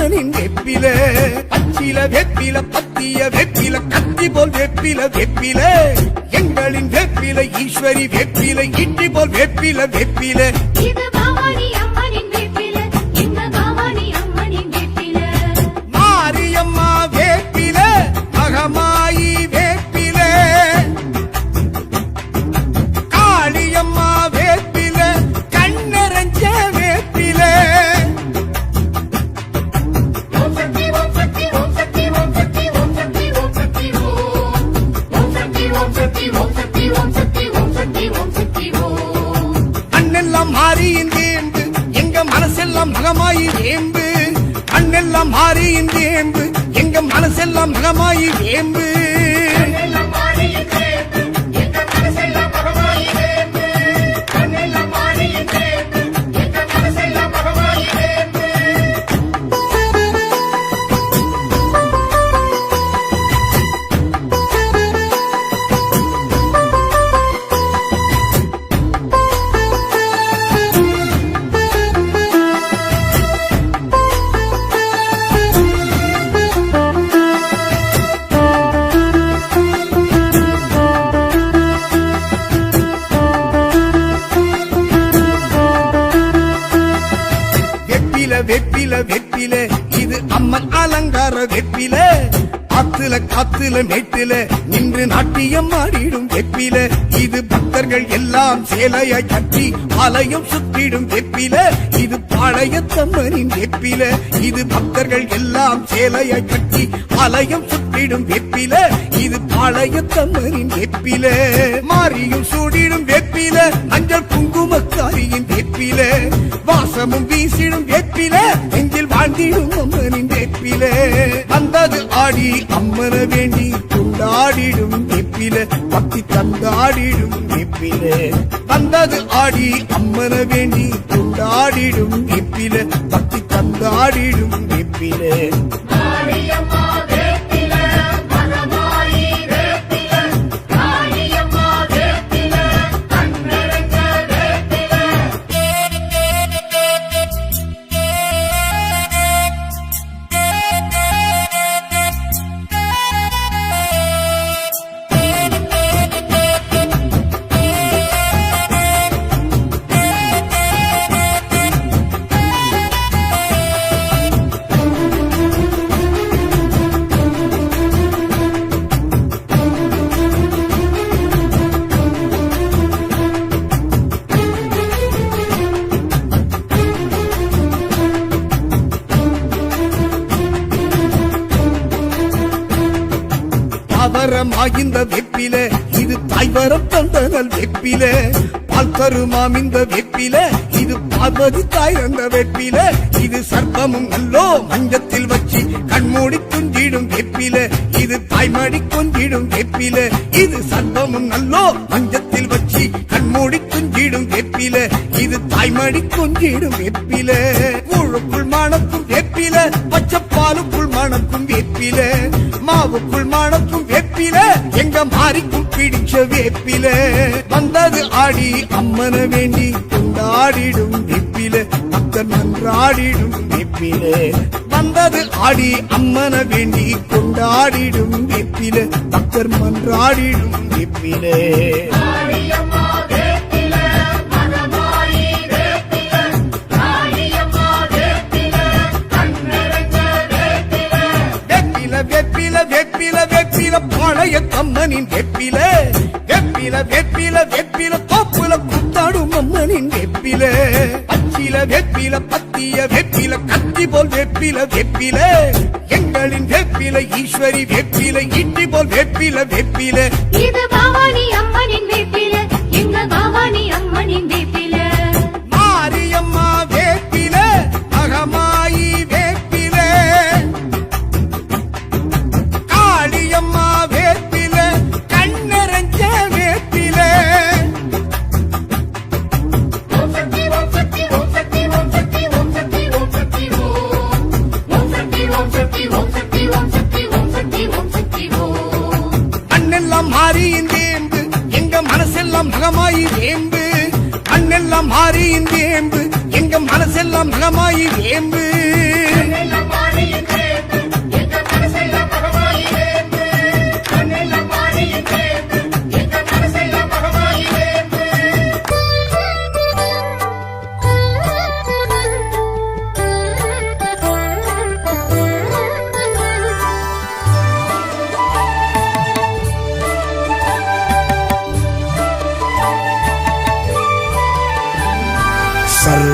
அம்மனின் வெப்பில பச்சில வெப்பில பத்திய வெப்பில கத்தி போல் வெப்பில வெப்பில எங்களின் வெப்பில ஈஸ்வரி வெப்பில இட்டி போல் வெப்பில வெப்பில மாரியம்மா வேப்பில மகமாயி வேப்பில காளியம்மா வேப்பில கண்ணரஞ்ச வேப்பில அண்ணெல்லாம் மாறியின் வேம்பு எங்க மனசெல்லாம் மகமாயி வேம்பு அண்ணெல்லாம் மாறியின் வேம்பு எங்க மனசெல்லாம் மகமாயி வேம்பு வெப்பில வெப்பில இது அம்மன் அலங்கார வெப்பில ஆத்துல காத்துல மேட்டில நின்று நாட்டியம் ஆடிடும் வெப்பில இது பக்தர்கள் எல்லாம் சேலையாய் கட்டி ஆலயம் சுற்றிடும் வெப்பில இது பாளையத்தம்மனின் வெப்பில இது பக்தர்கள் எல்லாம் சேலையாய் கட்டி ஆலயம் சுற்றிடும் வெப்பில இது பாளையத்தம்மனின் வெப்பில மாரியும் சூடிடும் வெப்பில மஞ்சள் குங்குமக்காரியின் வெப்பில வாசமும் வீசிடும் வெப்பில நெஞ்சில் வாழ்ந்திடும் அம்மனின் வெப்பில வந்தது ஆடி அம்மன வேண்டி கொண்டாடிடும் வெப்பில பக்தி தந்தாடிடும் வெப்பில வந்தது ஆடி அம்மன வேண்டி கொண்டாடிடும் வெப்பில பக்தி தந்தாடிடும் வெப்பில இந்த வெப்பில இது தாய்வரம் தந்தனல் வெப்பில பால் தருமாம் இந்த வெப்பில இது பார்வதி தாய் அந்த வெப்பில இது சர்ப்பமும் நல்லோ மஞ்சத்தில் வச்சு கண்மூடி குஞ்சிடும் வெப்பில இது தாய்மடி கொஞ்சிடும் வெப்பில இது சர்ப்பமும் நல்லோ மஞ்சத்தில் வச்சு கண்மூடி குஞ்சிடும் வெப்பில இது தாய்மடி கொஞ்சிடும் வெப்பில ஊழுக்குள் மணக்கும் வெப்பில பச்சைப்பாலுக்குள் மணக்கும் வெப்பில மாவுக்குள் மணக்கும் வெப்பில எங்க மாறிக்கும் பிடிச்ச வேப்பில வந்தது ஆடி அம்மன வேண்டி கொண்டாடிடும் வெப்பில பக்தர் நன்றாடிடும் வெப்பில வந்தது ஆடி அம்மன வேண்டி கொண்டாடிடும் வெப்பில பக்தர் மன்றாடிடும் வெப்பில வெப்பில வெப்பில வெப்பில பாளையத்தம்மனின் வெப்பில வெப்பில வெப்பில வெப்பில தோப்புல குத்தாடும் அம்மனின் வெப்பில பச்சில வெப்பில பத்திய வெப்பில கத்தி போல் வெப்பில வெப்பில எங்களின் வெப்பில ஈஸ்வரி வெப்பில இட்டி போல் வெப்பில வெப்பில இது பவானி அம்மனின் வெப்பில எங்க பவானி அம்மனின் வெப்பில மாரியம்மா வேப்பில மகமாயி வேப்பில காளியம்மா வேப்பில கண்ணரஞ்ச வேப்பில அண்ணெல்லாம் மாறியின் வேம்பு எங்க மனசெல்லாம் மகமாயி வேம்பு அண்ணெல்லாம் மாறியின் வேம்பு எங்க மனசெல்லாம் மகமாயி வேம்பு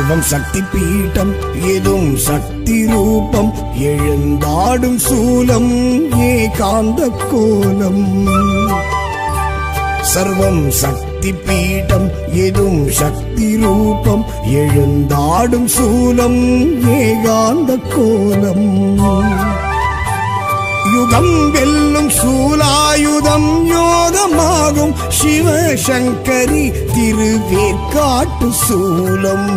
சர்வம் சக்தி பீட்டம் எதும் சக்தி ரூபம் எழுந்தாடும் சூலம் ஏகாந்த கோலம் சர்வம் சக்தி பீட்டம் எதும் சக்தி ரூபம் எழுந்தாடும் சூலம் ஏகாந்த கோலம் யுகம் வெல்லும் சூலாயுதம் யோகமாகும் சிவசங்கரி திருவேற்காட்டு சூலம்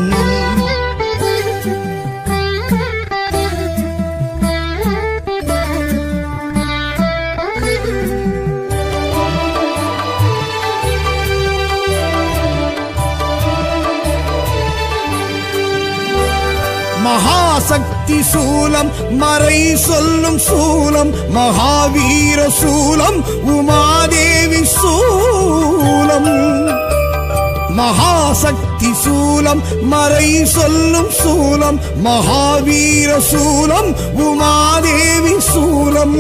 மகாசக்தி சூலம் மறை சொல்லும் சூலம் மகாவீர சூலம் உமாதேவி சூலம் மகாசக்தி சூலம் மறை சொல்லும் சூலம் மகாவீர சூலம் உமாதேவி சூலம்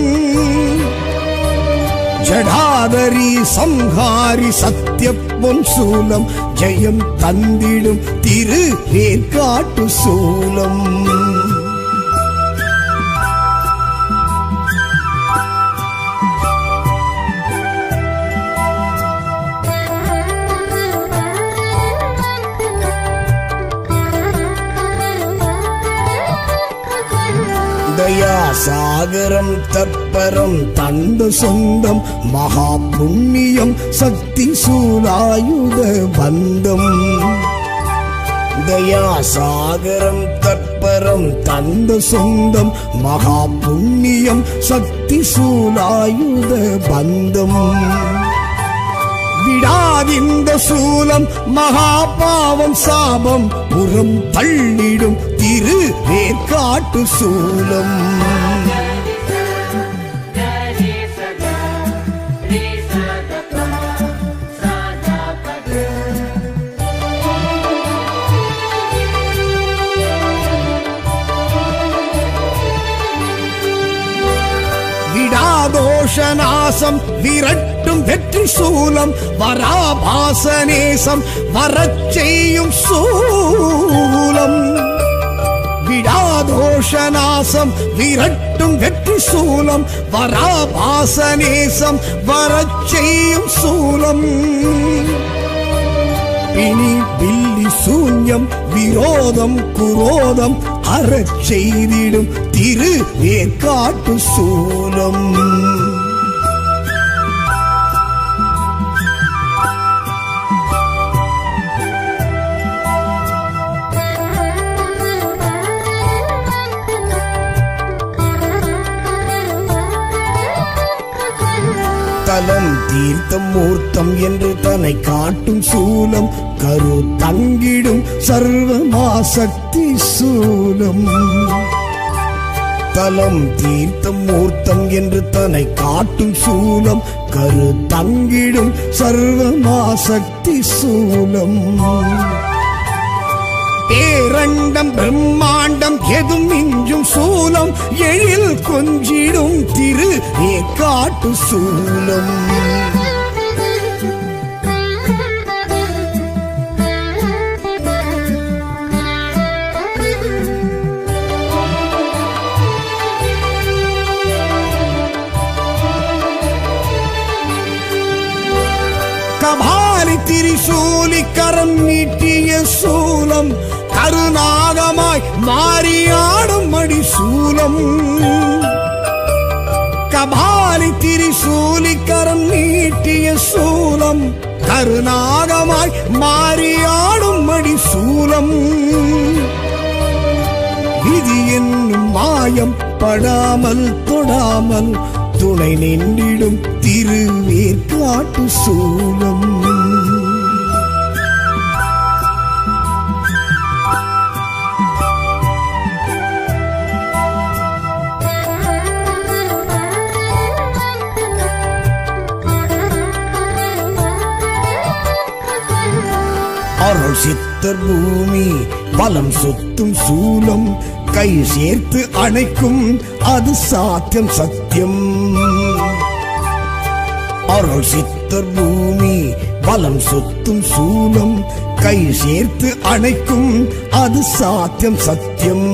ஜடாதரி சம்ஹாரி சத்ய பொன் சூலம் ஜெயம் தந்திடும் திருவேற்காட்டு சூலம் தயா சாகரம் தற்பரம் தந்த சொந்தம் மகா புண்ணியம் சக்தி சூலாயுத பந்தம் தயா சாகரம் தற்பரம் தந்த சொந்தம் மகா புண்ணியம் சக்தி சூலாயுத பந்தம் விடாதிந்த சூலம் மகா பாவம் சாபம் புறம் தள்ளிடும் திருவேற்காட்டு சூலம் விடாதோஷநாசம் விரட்டும் வெற்றி சூலம் வராபாசநேசம் வரச் செய்யும் சூலம் விடாதோஷநாசம் விரட்டும் வெற்றி சூலம் வராபாசநேசம் வரச் செய்யும் சூலம் பிணி பில்லி சூன்யம் விரோதம் குரோதம் அறச் செய்திடும் திருவேற்காட்டு சூலம் தலம் தீர்த்தம் மூர்த்தம் என்று தன்னை காட்டும் சூலம் கரு தங்கிடும் சர்வமாசக்தி சூலம் தலம் தீர்த்தம் மூர்த்தம் என்று தன்னை காட்டும் சூலம் கரு தங்கிடும் சர்வமாசக்தி சூலம் பேரண்டம் பிரம்மாண்டம் எதும் மிஞ்சும் சூலம் எழில் கொஞ்சிடும் திருவேற்காட்டு சூலம் கபாலி திரிசூலி கரம் நீட்டிய சூலம் கருநாகமாய் மாறியாடும் மடி சூலம் கபாலி திரிசூலி கரம் நீட்டிய சூலம் கருநாகமாய் மாறியாடும் மடி சூலம் விதி என்னும் மாயம் படாமல் தொடாமல் துணை நின்றிடும் திருவேற்காட்டு சூலம் அருள் சித்தர் பூமி பலம் சுத்தும் சூலம் கை சேர்த்து அணைக்கும் அது சாத்தியம் சத்தியம் அருள் சித்தர் பூமி பலம் சொத்தும் சூலம் கை சேர்த்து அணைக்கும் அது சாத்தியம் சத்தியம்.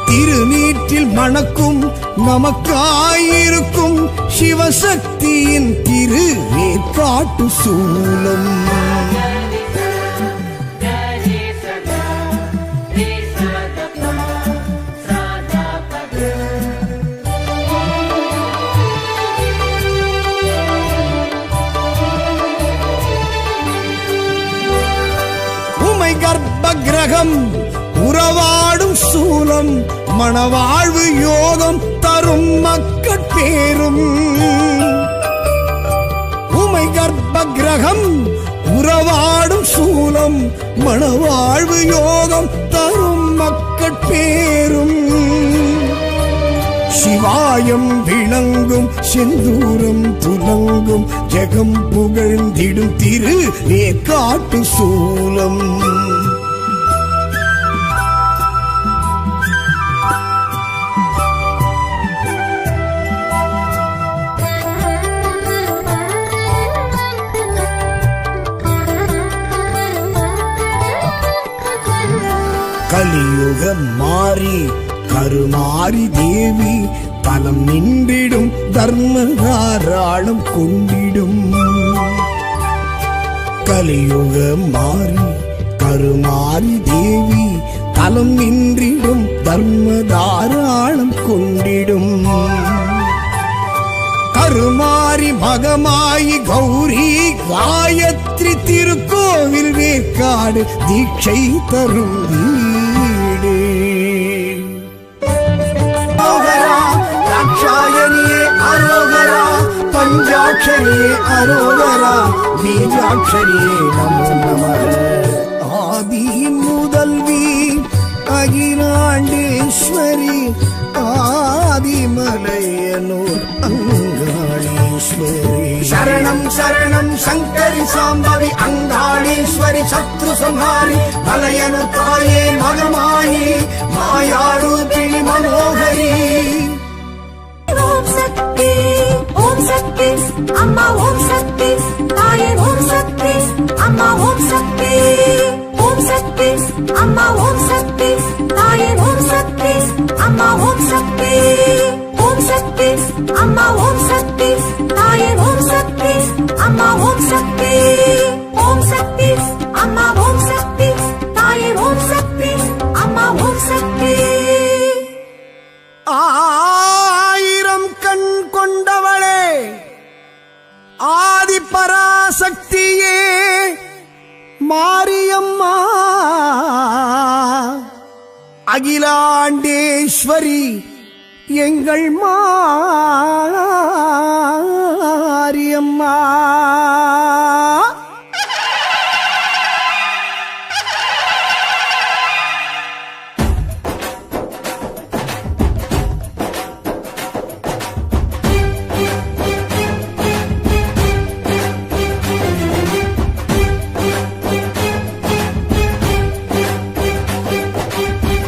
திருநீற்றில் மணக்கும் நமக்காயிருக்கும் சிவசக்தியின் திரு வேற்காட்டு சூலம். கர்ப்ப கிரகம் உறவாடும் சூலம் மணவாழ்வு யோகம் தரும் மக்கட்பேரும். உமை கர்ப்ப கிரகம் உறவாடும் சூலம் மணவாழ்வு யோகம் தரும் மக்கட்பேரும். சிவாயம் விளங்கும் செந்தூரம் துலங்கும் ஜெகம் புகழ்ந்திடும் திரு வேற்காட்டு சூலம். கலியுகம் மாறி கருமாரி தேவி தலம் நின்றிடும் தர்ம தாராளம் கொண்டிடும். கலியுகம் மாறி கருமாரி தேவி தலம் நின்றிடும் தர்ம தாராளம் கொண்டிடும். கருமாரி மகமாயி கௌரி காயத்ரி திருக்கோவில் வேற்காடு தீட்சை தரும் வீடு. தாட்சாயணியே அரோகரா பஞ்சாட்சரியே அரோகரா பீஜாட்சரியே நமோ நமः. ஆதி முதல்வி அகிலாண்டேஸ்வரி ஆதிமலையனூர் அங்காளீஸ்வரி. சரணம் சரணம் சங்கரி சாம்பவி அங்காளீஸ்வரி சத்ரு சம்ஹாரி மலையனு தாயே மகமாயி மாயாரூபிணி மனோகரி. ஓம் சக்தி ஓம் சக்தி அம்மா ஓம் சக்தி தாயே ஓம் சக்தி அம்மா ஓம் சக்தி. ஓம் சக்தி அம்மா ஓம் சக்தி தாயே ஓம் சக்தி அம்மா ஓம் சக்தி. ஓம் சக்தி அம்மா ஓம் சக்தி தாயே ஓம் சக்தி அம்மா ஓம் சக்தி. ஓம் சக்தி அம்மா ஓம் சக்தி தாயே ஓம் சக்தி அம்மா ஓம் சக்தி. ஆயிரம் கண் கொண்டவளே ஆதி பராசக்தியே மாரியம்மா அகிலாண்டேஸ்வரி எங்கள் மாரியம்மா.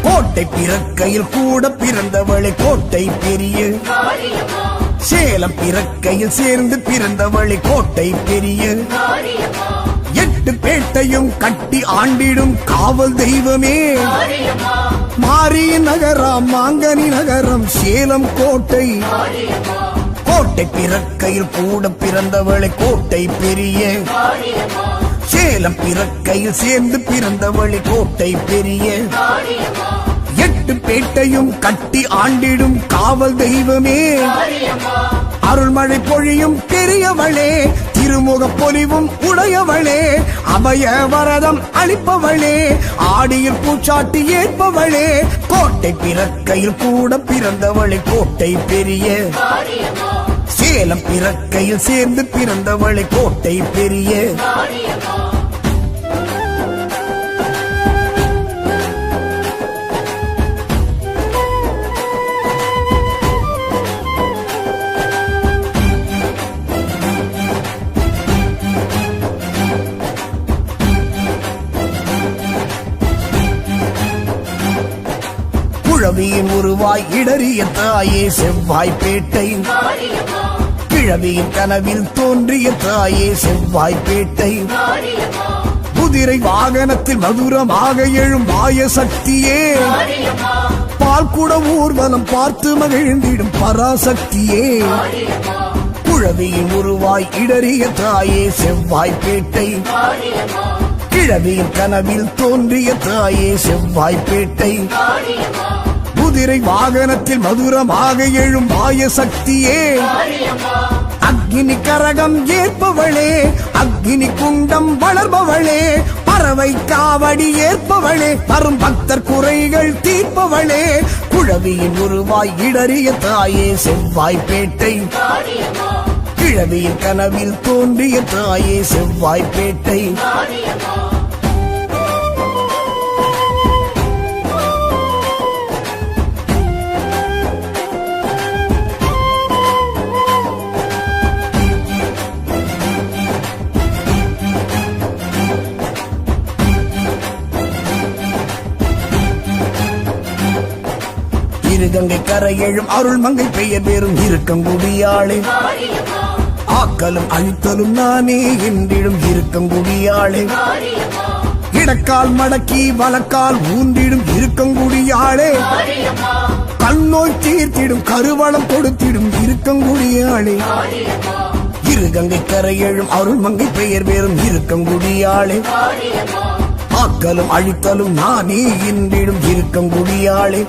கோட்டை பிறக்கையில் கூட பிறந்தவளை கோட்டை பெரிய. சேலம் பிறக்கையில் சேர்ந்து பிறந்தவளை கோட்டை பெரிய. 8 பேட்டையும் கட்டி ஆண்டிடும் காவல் தெய்வமே மாரி நகரம் மாங்கனி நகரம் சேலம் கோட்டை. கோட்டை பிறக்கையில் கூட பிறந்தவளை கோட்டை பெரிய. சேலம் பிறக்கையில் சேர்ந்து பிறந்தவளை கோட்டை பெரிய. 8 பேட்டையும் கட்டி ஆண்டிடும் காவல் தெய்வமே அருள்மழை பொழியும் பெரியவளே திருமுக பொலிவும் உடையவளே அபய வரதம் அளிப்பவளே ஆடியில் பூச்சாட்டி ஏற்பவளே. கோட்டை பிறக்கையில் கூட பிறந்தவளை கோட்டை பெரிய. சேலம் பிறக்கையில் சேர்ந்து பிறந்தவளை கோட்டை பெரிய. குழவியின் உருவாய் இடறிய தாயே செவ்வாய் பேட்டை. கிழவியின் கனவில் தோன்றிய தாயே செவ்வாய்ப்பேட்டை குதிரை வாகனத்தில் மதுரமாக எழும் மாய சக்தியே பால்குட ஊர்வலம் பார்த்து மகிழ்ந்திடும் பராசக்தியே குழவியின் உருவாய் இடறிய தாயே செவ்வாய்ப்பேட்டை கிழவியின் கனவில் தோன்றிய தாயே செவ்வாய்ப்பேட்டை குதிரை வாகனத்தில் மதுரமாக எழும் மாய சக்தியே அக்னி கரகம் ஏற்பவளே அக்னி குண்டம் வளர்பவளே பறவை காவடி ஏற்பவளே வரும் பக்தர் குறைகள் தீர்ப்பவளே குழவியின் உருவாய் இடறிய தாயே செவ்வாய்ப்பேட்டை கிழவியின் கனவில் தோன்றிய தாயே செவ்வாய்ப்பேட்டை இருகங்கை கரையெழும் அருள்மங்கை பெயர் பெறும் இருக்கங்குடியாளே ஆக்கலும் அழித்தலும் நானே என்றிடும் இருக்கங்குடியாளே இடக்கால் மடக்கி வலக்கால் ஊன்றிடும் இருக்கங்குடியாளே கண்ணோய் தீர்த்திடும் கருவளம் கொடுத்திடும் இருக்கங்குடியாளே இருகங்கை கரையெழும் அருள்மங்கை பெயர் பெறும் இருக்கங்குடியாளே ஆக்கலும் அழித்தலும் நானே என்றிடும் இருக்கங்குடியாளே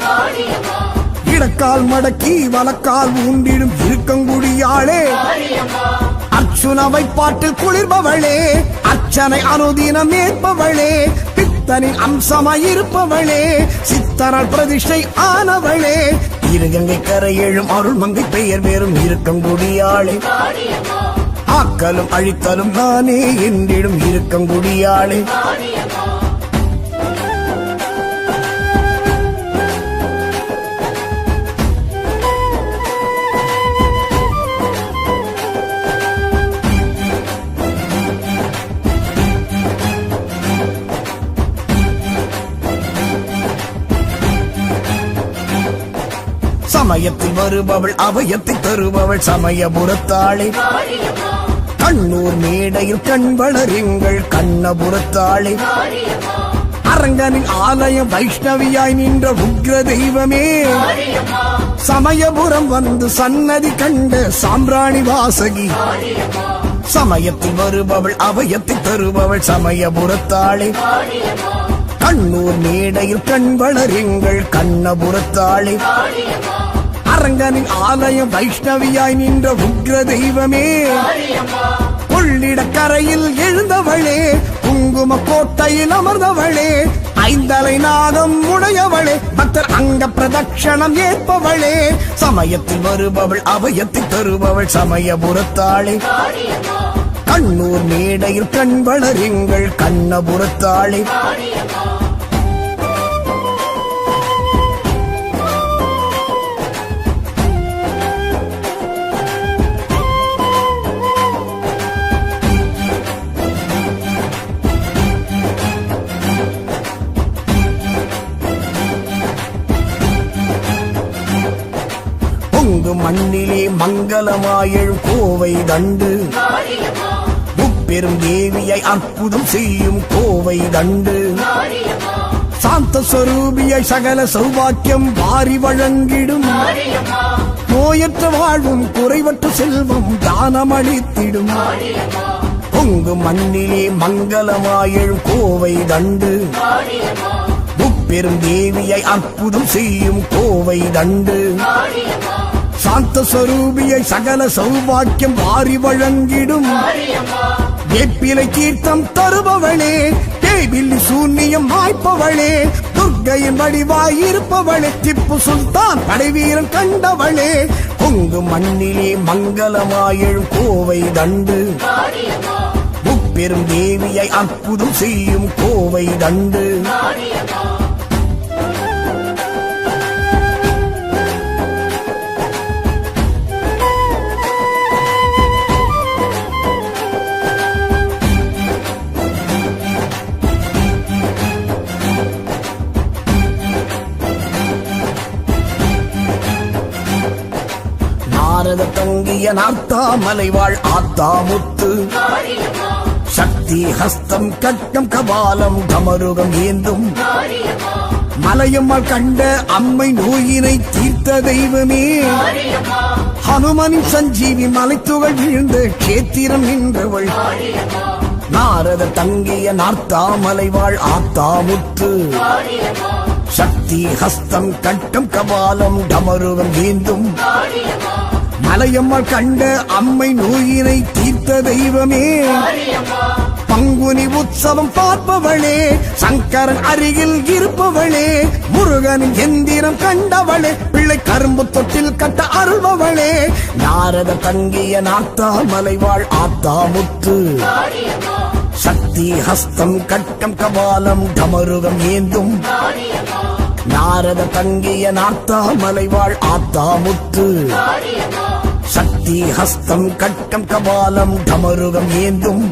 இடக்கால் மடக்கி வலக்கால் ஊன்றிடும் இருக்கங்குடியாளே அர்ச்சுனவை பாட்டில் குளிர்பவளே அர்ச்சனை அனுதினம் ஏற்பவளே பித்தனின் அம்சமாயிருப்பவளே சித்தனால் பிரதிஷ்டை ஆனவளே இருகங்கை கரையெழும் அருள்மங்கை பெயர் பெறும் இருக்கங்குடியாளே ஆக்கலும் அழித்தலும் நானே என்றிடும் இருக்கங்குடியாளே சமயத்தில் வருபவள் அபயத்தை தருபவள் சமயபுரத்தாளே கண்ணூர் மேடையில் கண் வளருங்கள் கண்ணபுரத்தாளே அரங்கனின் ஆலயம் வைஷ்ணவியாய் நின்ற உக்ர தெய்வமே சமயபுரம் வந்து சன்னதி கண்ட சாம்பிராணி வாசகி சமயத்தில் வருபவள் அபயத்தை தருபவள் சமயபுரத்தாளே கண்ணூர் மேடையில் கண் வளருங்கள் கண்ணபுரத்தாளே அரங்கனின் ஆலயம் வைஷ்ணவியாய் நின்ற உக்ர தெய்வமே கொள்ளிட கரையில் எழுந்தவளே குங்கும கோட்டையில் அமர்ந்தவளே ஐந்தலை நாகம் உடையவளே பக்தர் அங்க பிரதட்சணம் ஏற்பவளே சமயத்தில் வருபவள் அபயத்தை தருபவள் சமயபுரத்தாளே கண்ணூர் மேடையில் கண் வளருங்கள் கண்ணபுரத்தாளே மண்ணிலே மங்களமாயழும் கோவை தண்டு முப்பெரும் தேவியை அற்புதம் செய்யும் கோவை தண்டு சாந்த ஸ்வரூபியை சகல சௌபாக்கியம் வாரி வழங்கிடும் நோயற்ற வாழ்வும் குறைவற்ற செல்வம் தானமளித்திடும் பொங்கு மண்ணிலே மங்களமாயழும் கோவை தண்டு முப்பெரும் தேவியை அற்புதம் செய்யும் கோவை தண்டு சாந்த ஸ்வரூபியை சகல சௌபாக்கியம் வாரி வழங்கிடும் வேப்பிலை தீர்த்தம் தருபவளே தேவில்லி சூன்யம் மாய்ப்பவளே துர்க்கையின் வடிவாயிருப்பவளே திப்பு சுல்தான் படைவீரன் கண்டவளே பொங்கு மண்ணிலே மங்களமாயழும் கோவை தண்டு முப்பெரும் தேவியை அற்புதம் செய்யும் கோவை தண்டு நாரத தங்கிய நார்த்தாமலை வாழ் ஆத்தாமுத்து சக்தி ஹஸ்தம் கட்டம் கபாலம் கமருகம் ஏந்தும் மலையம்மாள் கண்ட அம்மை நோயினை தீர்த்த தெய்வமே ஹனுமனின் சஞ்சீவி மலைத்துகள் வீழ்ந்த கேத்திரம் நின்றவள் நாரத தங்கிய நார்த்தாமலை வாழ் ஆத்தாமுத்து சக்தி ஹஸ்தம் கட்டம் கபாலம் டமருகம் ஏந்தும் மலையம்மாள் கண்ட அம்மை நோயினை தீர்த்த தெய்வமே பங்குனி உற்சவம் பார்ப்பவளே சங்கரன் அருகில் இருப்பவளே முருகனின் எந்திரம் கண்டவளே பிள்ளை கரும்பு தொட்டில் கட்ட அருள்பவளே நாரத தங்கிய நார்த்தாமலை வாழ் ஆத்தாமுத்து சக்தி ஹஸ்தம் கட்டம் கபாலம் டமருகம் ஏந்தும் நாரத தங்கிய நார்த்தாமலை வாழ் ஆத்தாமுத்து சக்தி ஹஸ்தம் கட்டம் கபாலம் டமருகம் ஏந்தும்